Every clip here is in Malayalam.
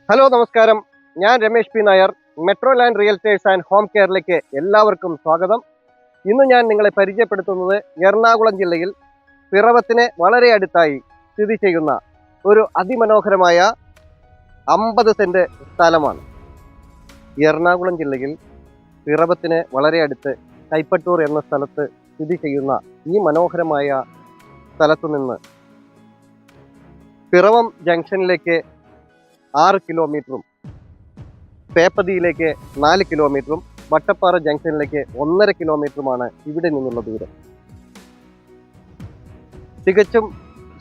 ഹലോ നമസ്കാരം, ഞാൻ Ramesh P Nair. Metro land realtors and home കെയറിലേക്ക് എല്ലാവർക്കും സ്വാഗതം. ഇന്ന് ഞാൻ നിങ്ങളെ പരിചയപ്പെടുത്തുന്നത് എറണാകുളം ജില്ലയിൽ പിറവത്തിന് വളരെ അടുത്തായി സ്ഥിതി ചെയ്യുന്ന ഒരു അതിമനോഹരമായ 50 സെന്റ് സ്ഥലമാണ്. എറണാകുളം ജില്ലയിൽ പിറവത്തിന് വളരെ അടുത്ത് കൈപ്പട്ടൂർ എന്ന സ്ഥലത്ത് സ്ഥിതി ചെയ്യുന്ന ഈ മനോഹരമായ സ്ഥലത്തു നിന്ന് പിറവം ജംഗ്ഷനിലേക്ക് 6 കിലോമീറ്ററും പേപ്പതിയിലേക്ക് 4 കിലോമീറ്ററും വട്ടപ്പാറ ജംഗ്ഷനിലേക്ക് 1.5 കിലോമീറ്ററുമാണ് ഇവിടെ നിന്നുള്ള ദൂരം. തികച്ചും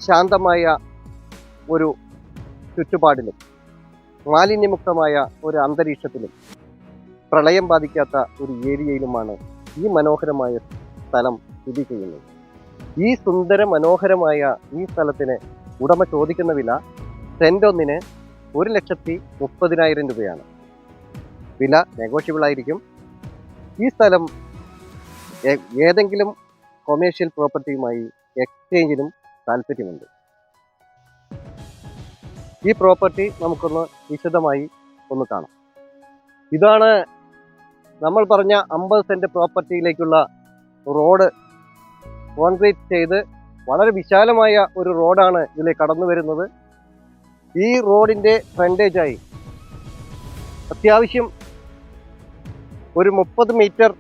ശാന്തമായ ഒരു ചുറ്റുപാടിലും മാലിന്യമുക്തമായ ഒരു അന്തരീക്ഷത്തിലും പ്രളയം ബാധിക്കാത്ത ഒരു ഏരിയയിലുമാണ് ഈ മനോഹരമായ സ്ഥലം സ്ഥിതി ചെയ്യുന്നത്. ഈ സുന്ദര മനോഹരമായ ഈ സ്ഥലത്തിന് ഉടമ ചോദിക്കുന്ന വില സെന്റൊന്നിന് 1,30,000 രൂപയാണ്. വില നെഗോഷ്യബിൾ ആയിരിക്കും. ഈ സ്ഥലം ഏതെങ്കിലും കൊമേഴ്ഷ്യൽ പ്രോപ്പർട്ടിയുമായി എക്സ്ചേഞ്ചിനും താല്പര്യമുണ്ട്. ഈ പ്രോപ്പർട്ടി നമുക്കൊന്ന് വിശദമായി ഒന്ന് കാണാം. ഇതാണ് നമ്മൾ പറഞ്ഞ 50 സെന്റ് പ്രോപ്പർട്ടിയിലേക്കുള്ള റോഡ്. കോൺക്രീറ്റ് ചെയ്ത് വളരെ വിശാലമായ ഒരു റോഡാണ് ഇതിൽ കടന്നു വരുന്നത്. ഈ റോഡിന്റെ ഫ്രണ്ടേജായി അത്യാവശ്യം ഒരു 30 മീറ്റർ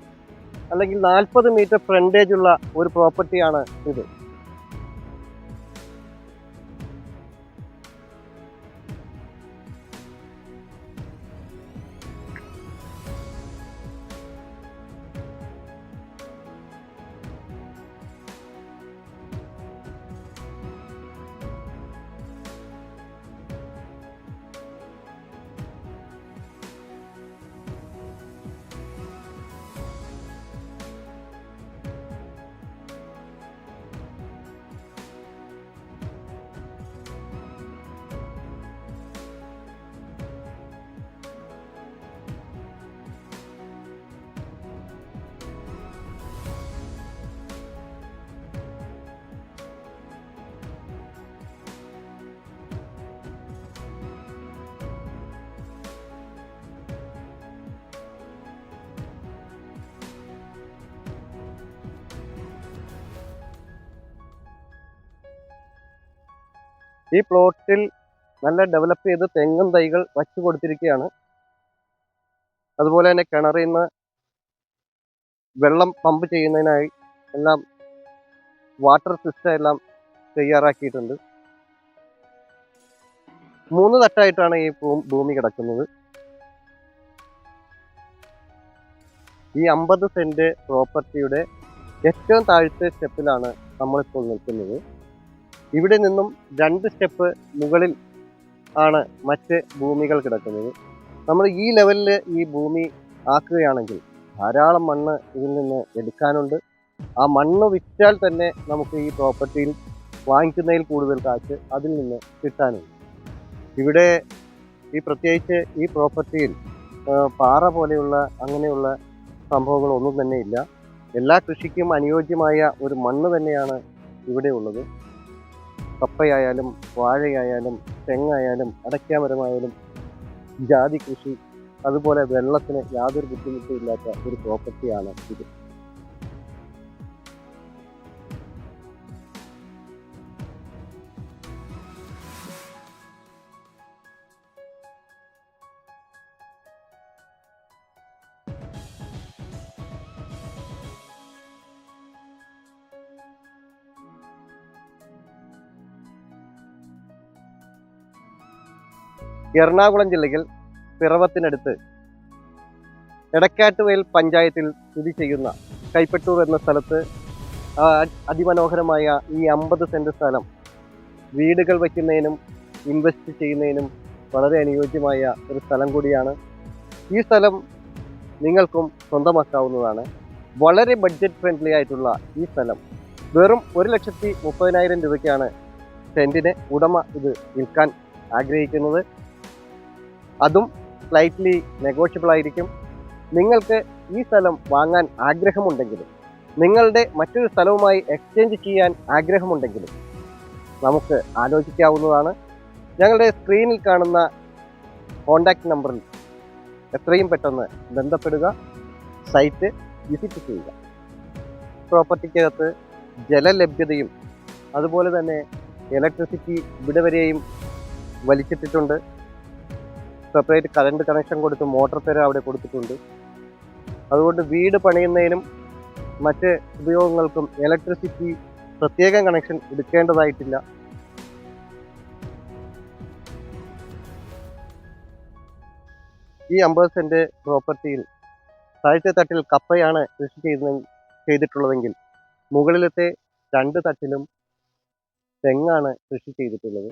അല്ലെങ്കിൽ 40 മീറ്റർ ഫ്രണ്ടേജ് ഉള്ള ഒരു പ്രോപ്പർട്ടിയാണ് ഇത്. ഈ പ്ലോട്ടിൽ നല്ല ഡെവലപ്പ് ചെയ്ത് തെങ്ങും തൈകൾ വച്ചു കൊടുത്തിരിക്കുകയാണ്. അതുപോലെ തന്നെ കിണറിൽ നിന്ന് വെള്ളം പമ്പ് ചെയ്യുന്നതിനായി എല്ലാം വാട്ടർ സിസ്റ്റം എല്ലാം തയ്യാറാക്കിയിട്ടുണ്ട്. 3 തട്ടായിട്ടാണ് ഈ ഭൂമി കിടക്കുന്നത്. ഈ 50 സെന്റ് പ്രോപ്പർട്ടിയുടെ ഏറ്റവും താഴത്തെ സ്റ്റെപ്പിലാണ് നമ്മളിപ്പോൾ നിൽക്കുന്നത്. ഇവിടെ നിന്നും 2 സ്റ്റെപ്പ് മുകളിൽ ആണ് മറ്റ് ഭൂമികൾ കിടക്കുന്നത്. നമ്മൾ ഈ ലെവലിൽ ഈ ഭൂമി ആക്കുകയാണെങ്കിൽ ധാരാളം മണ്ണ് ഇതിൽ നിന്ന് എടുക്കാനുണ്ട്. ആ മണ്ണ് വിറ്റാൽ തന്നെ നമുക്ക് ഈ പ്രോപ്പർട്ടിയിൽ വാങ്ങിക്കുന്നതിൽ കൂടുതൽ കാശ് അതിൽ നിന്ന് കിട്ടാനുണ്ട്. ഇവിടെ പ്രത്യേകിച്ച് ഈ പ്രോപ്പർട്ടിയിൽ പാറ പോലെയുള്ള അങ്ങനെയുള്ള സംഭവങ്ങളൊന്നും തന്നെ ഇല്ല. എല്ലാ കൃഷിക്കും അനുയോജ്യമായ ഒരു മണ്ണ് തന്നെയാണ് ഇവിടെ ഉള്ളത്. കപ്പയായാലും വാഴയായാലും തെങ്ങായാലും അടയ്ക്കാമരമായാലും ജാതി കൃഷി, അതുപോലെ വെള്ളത്തിന് യാതൊരു ബുദ്ധിമുട്ടും ഇല്ലാത്ത ഒരു പ്രോപ്പർട്ടിയാണ് ഇത്. എറണാകുളം ജില്ലയിൽ പിറവത്തിനടുത്ത് എടക്കാട്ടുവയൽ പഞ്ചായത്തിൽ സ്ഥിതി ചെയ്യുന്ന കൈപ്പട്ടൂർ എന്ന സ്ഥലത്ത് അതിമനോഹരമായ ഈ 50 സെന്റ് സ്ഥലം വീടുകൾ വയ്ക്കുന്നതിനും ഇൻവെസ്റ്റ് ചെയ്യുന്നതിനും വളരെ അനുയോജ്യമായ ഒരു സ്ഥലം കൂടിയാണ്. ഈ സ്ഥലം നിങ്ങൾക്കും സ്വന്തമാക്കാവുന്നതാണ്. വളരെ ബഡ്ജറ്റ് ഫ്രണ്ട്ലി ആയിട്ടുള്ള ഈ സ്ഥലം വെറും 1,30,000 രൂപയ്ക്കാണ് സെന്റിന് ഉടമ ഇത് വിൽക്കാൻ ആഗ്രഹിക്കുന്നത്. അതും സ്ലൈറ്റ്ലി നെഗോഷ്യബിൾ ആയിരിക്കും. നിങ്ങൾക്ക് ഈ സ്ഥലം വാങ്ങാൻ ആഗ്രഹമുണ്ടെങ്കിലും നിങ്ങളുടെ മറ്റൊരു സ്ഥലവുമായി എക്സ്ചേഞ്ച് ചെയ്യാൻ ആഗ്രഹമുണ്ടെങ്കിലും നമുക്ക് ആലോചിക്കാവുന്നതാണ്. ഞങ്ങളുടെ സ്ക്രീനിൽ കാണുന്ന കോൺടാക്റ്റ് നമ്പറിൽ എത്രയും പെട്ടെന്ന് ബന്ധപ്പെടുക, സൈറ്റ് വിസിറ്റ് ചെയ്യുക. പ്രോപ്പർട്ടിക്കകത്ത് ജലലഭ്യതയും അതുപോലെ തന്നെ ഇലക്ട്രിസിറ്റി ഇവിടെ വരെയും വലിച്ചിട്ടിട്ടുണ്ട്. സെപ്പറേറ്റ് കറണ്ട് കണക്ഷൻ കൊടുത്ത് മോട്ടോർ പെര അവിടെ കൊടുത്തിട്ടുണ്ട്. അതുകൊണ്ട് വീട് പണിയുന്നതിനും മറ്റ് ഉപയോഗങ്ങൾക്കും ഇലക്ട്രിസിറ്റി പ്രത്യേകം കണക്ഷൻ എടുക്കേണ്ടതായിട്ടില്ല. ഈ 50 സെന്റ് പ്രോപ്പർട്ടിയിൽ താഴത്തെ തട്ടിൽ കപ്പയാണ് കൃഷി ചെയ്തിട്ടുള്ളതെങ്കിൽ മുകളിലത്തെ 2 തട്ടിലും തെങ്ങാണ് കൃഷി ചെയ്തിട്ടുള്ളത്.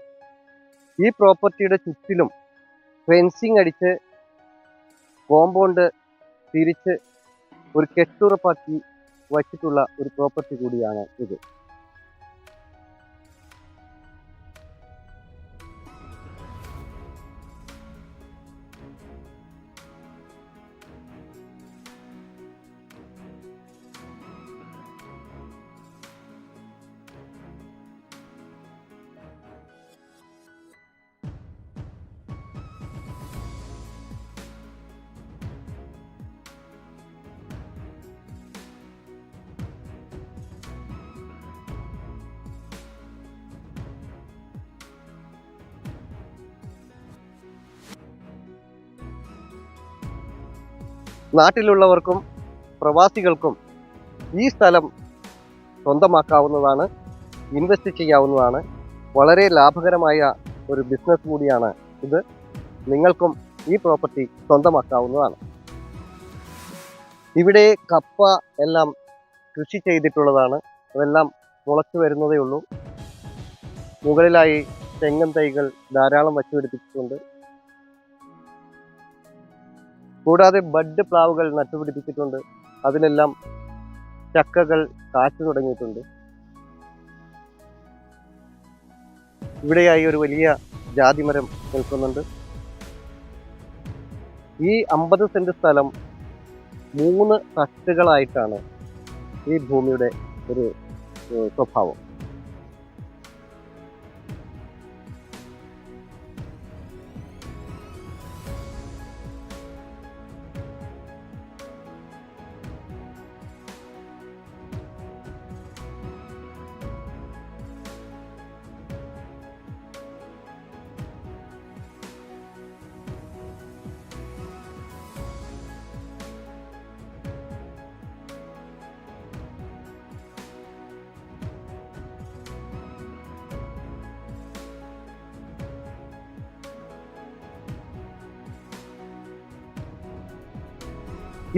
ഈ പ്രോപ്പർട്ടിയുടെ ചുറ്റിലും ഫെൻസിങ് അടിച്ച് കോമ്പൗണ്ട് തിരിച്ച് ഒരു കെട്ടുറപ്പാക്കി വച്ചിട്ടുള്ള ഒരു പ്രോപ്പർട്ടി കൂടിയാണ് ഇത്. നാട്ടിലുള്ളവർക്കും പ്രവാസികൾക്കും ഈ സ്ഥലം സ്വന്തമാക്കാവുന്നതാണ്, ഇൻവെസ്റ്റ് ചെയ്യാവുന്നതാണ്. വളരെ ലാഭകരമായ ഒരു ബിസിനസ് കൂടിയാണ് ഇത്. നിങ്ങൾക്കും ഈ പ്രോപ്പർട്ടി സ്വന്തമാക്കാവുന്നതാണ്. ഇവിടെ കപ്പ എല്ലാം കൃഷി ചെയ്തിട്ടുള്ളതാണ്. അതെല്ലാം മുളച്ചു വരുന്നതേ ഉള്ളൂ. മുകളിലായി തെങ്ങൻ തൈകൾ ധാരാളം വച്ചുപിടിപ്പിച്ചിട്ടുണ്ട്. കൂടാതെ ബഡ് പ്ലാവുകൾ നട്ടുപിടിപ്പിച്ചിട്ടുണ്ട്. അതിലെല്ലാം ചക്കകൾ കാച്ചു തുടങ്ങിയിട്ടുണ്ട്. ഇവിടെയായി ഒരു വലിയ ജാതിമരം നിൽക്കുന്നുണ്ട്. ഈ 50 സെന്റ് സ്ഥലം 3 തട്ടുകളായിട്ടാണ് ഈ ഭൂമിയുടെ ഒരു സ്വഭാവം.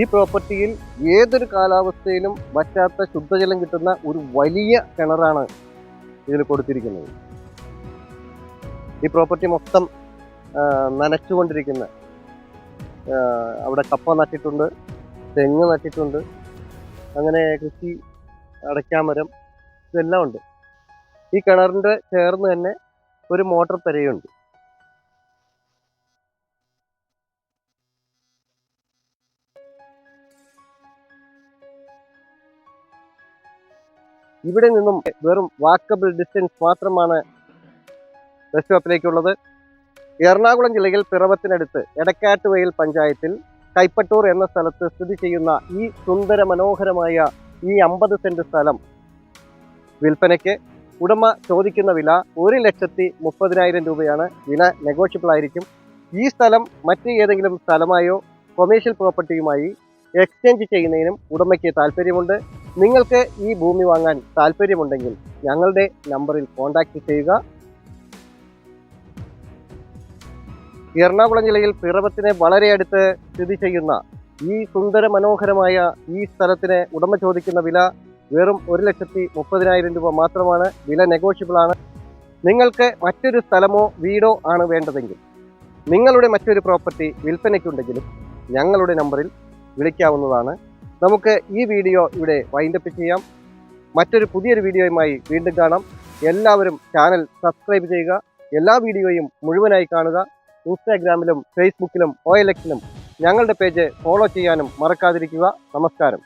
ഈ പ്രോപ്പർട്ടിയിൽ ഏതൊരു കാലാവസ്ഥയിലും വറ്റാത്ത ശുദ്ധജലം കിട്ടുന്ന ഒരു വലിയ കിണറാണ് ഇതിൽ കൊടുത്തിരിക്കുന്നത്. ഈ പ്രോപ്പർട്ടി മൊത്തം നനച്ചുകൊണ്ടിരിക്കുന്ന, അവിടെ കപ്പ നട്ടിട്ടുണ്ട്, തെങ്ങ് നട്ടിട്ടുണ്ട്, അങ്ങനെ കൃഷി, അടയ്ക്കാമരം ഇതെല്ലാം ഉണ്ട്. ഈ കിണറിൻ്റെ ചേർന്ന് തന്നെ ഒരു മോട്ടോർ പെരയുണ്ട്. ഇവിടെ നിന്നും വെറും വാക്കബിൾ ഡിസ്റ്റൻസ് മാത്രമാണ് ബസ് സ്റ്റോപ്പിലേക്കുള്ളത്. എറണാകുളം ജില്ലയിൽ പിറവത്തിനടുത്ത് എടക്കാട്ടുവയൽ പഞ്ചായത്തിൽ കൈപ്പട്ടൂർ എന്ന സ്ഥലത്ത് സ്ഥിതി ചെയ്യുന്ന ഈ സുന്ദര മനോഹരമായ ഈ 50 സെന്റ് സ്ഥലം വിൽപ്പനയ്ക്ക്. ഉടമ ചോദിക്കുന്ന വില 1,30,000 രൂപയാണ്. വില നെഗോഷ്യബിൾ ആയിരിക്കും. ഈ സ്ഥലം മറ്റ് ഏതെങ്കിലും സ്ഥലമായോ കൊമേഴ്ഷ്യൽ പ്രോപ്പർട്ടിയുമായി എക്സ്ചേഞ്ച് ചെയ്യുന്നതിനും ഉടമയ്ക്ക് താല്പര്യമുണ്ട്. നിങ്ങൾക്ക് ഈ ഭൂമി വാങ്ങാൻ താല്പര്യമുണ്ടെങ്കിൽ ഞങ്ങളുടെ നമ്പറിൽ കോൺടാക്റ്റ് ചെയ്യുക. എറണാകുളം ജില്ലയിൽ പിറവത്തിന് വളരെ അടുത്ത് സ്ഥിതി ചെയ്യുന്ന ഈ സുന്ദര മനോഹരമായ ഈ സ്ഥലത്തിന് ഉടമ ചോദിക്കുന്ന വില വെറും 1,30,000 രൂപ മാത്രമാണ്. വില നെഗോഷ്യബിൾ ആണ്. നിങ്ങൾക്ക് മറ്റൊരു സ്ഥലമോ വീടോ ആണ് വേണ്ടതെങ്കിൽ, നിങ്ങളുടെ മറ്റൊരു പ്രോപ്പർട്ടി വിൽപ്പനയ്ക്കുണ്ടെങ്കിലും ഞങ്ങളുടെ നമ്പറിൽ വിളിക്കാവുന്നതാണ്. നമുക്ക് ഈ വീഡിയോ ഇവിടെ വൈൻഡപ്പ് ചെയ്യാം. മറ്റൊരു പുതിയൊരു വീഡിയോയുമായി വീണ്ടും കാണാം. എല്ലാവരും ചാനൽ സബ്സ്ക്രൈബ് ചെയ്യുക. എല്ലാ വീഡിയോയും മുഴുവനായി കാണുക. ഇൻസ്റ്റാഗ്രാമിലും ഫേസ്ബുക്കിലും OLX-ലും ഞങ്ങളുടെ പേജ് ഫോളോ ചെയ്യാനും മറക്കാതിരിക്കുക. നമസ്കാരം.